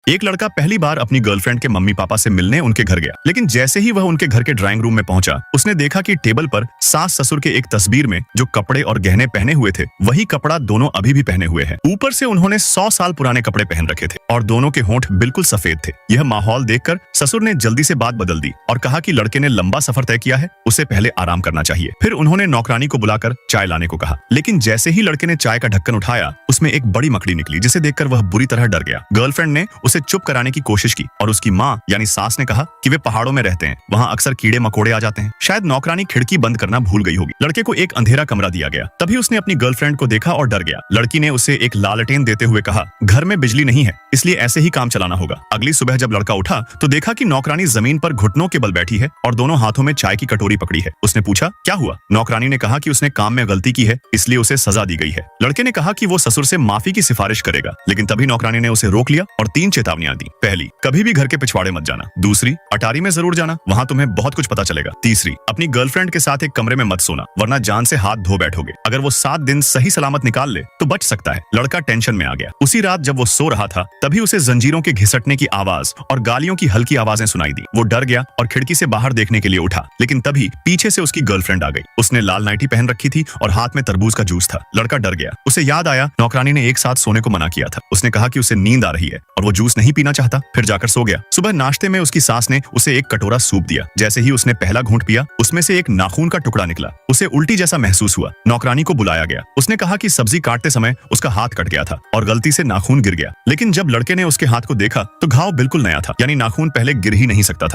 एक लड़का पहली बार अपनी गर्लफ्रेंड के मम्मी पापा से मिलने उनके घर गया, लेकिन जैसे ही वह उनके घर के ड्राइंग रूम में पहुंचा, उसने देखा कि टेबल पर सास ससुर के एक तस्वीर में जो कपड़े और गहने पहने हुए थे, वही कपड़ा दोनों अभी भी पहने हुए हैं। ऊपर से उन्होंने 100 साल पुराने कपड़े पहन रखे थे और दोनों के होंठ बिल्कुल सफेद थे। यह माहौल देखकर ससुर ने जल्दी से बात बदल दी और कहा कि लड़के ने लंबा सफर तय किया है, उसे पहले आराम करना चाहिए। फिर उन्होंने नौकरानी को बुलाकर चाय लाने को कहा, लेकिन जैसे ही लड़के ने चाय का ढक्कन उठाया, उसमें एक बड़ी मकड़ी निकली, जिसे देखकर वह बुरी तरह डर गया। गर्लफ्रेंड ने उसे चुप कराने की कोशिश की और उसकी माँ यानी सास ने कहा कि वे पहाड़ों में रहते हैं, वहाँ अक्सर कीड़े मकोड़े आ जाते हैं। शायद नौकरानी खिड़की बंद करना भूल गई होगी। लड़के को एक अंधेरा कमरा दिया गया। तभी उसने अपनी गर्लफ्रेंड को देखा और डर गया। लड़की ने उसे एक लालटेन देते हुए कहा, घर में बिजली नहीं है, इसलिए ऐसे ही काम चलाना होगा। अगली सुबह जब लड़का उठा तो देखा कि नौकरानी जमीन पर घुटनों के बल बैठी है और दोनों हाथों में चाय की कटोरी पकड़ी है। उसने पूछा, क्या हुआ? नौकरानी ने कहा कि उसने काम में गलती की है, इसलिए उसे सजा दी गई है। लड़के ने कहा कि वो ससुर से माफी की सिफारिश करेगा, लेकिन तभी नौकरानी ने उसे रोक लिया और 3 चेतावनियां दी। पहली, कभी भी घर के पिछवाड़े मत जाना। दूसरी, अटारी में जरूर जाना, वहाँ तुम्हें बहुत कुछ पता चलेगा। तीसरी, अपनी गर्लफ्रेंड के साथ एक कमरे में मत सोना, वरना जान से हाथ धो बैठोगे। अगर वो 7 दिन सही सलामत निकाल ले तो बच सकता है। लड़का टेंशन में आ गया। उसी रात जब वो सो रहा था, तभी उसे जंजीरों के घिसटने की आवाज और गालियों की हल्की आवाजें सुनाई दी। वो डर गया और खिड़की से बाहर देखने के लिए उठा, लेकिन तभी पीछे से उसकी गर्लफ्रेंड आ गई। उसने लाल नाइटी पहन रखी थी और हाथ में तरबूज का जूस था। लड़का डर गया। उसे याद आया नौकरानी ने एक साथ सोने को मना किया था। उसने कहा कि उसे नींद आ रही है और वो जूस नहीं पीना चाहता, फिर जाकर सो गया। सुबह नाश्ते में उसकी सास ने उसे एक कटोरा सूप दिया। जैसे ही उसने पहला घूंट पिया, उसमें से एक नाखून का टुकड़ा निकला। उसे उल्टी जैसा महसूस हुआ। नौकरानी को बुलाया गया। उसने कहा कि सब्जी काटते समय उसका हाथ कट गया था और गलती से नाखून गिर गया। लेकिन जब लड़के ने उसके हाथ को देखा तो घाव बिल्कुल नया था, यानी नाखून पहले गिर ही नहीं सकता था।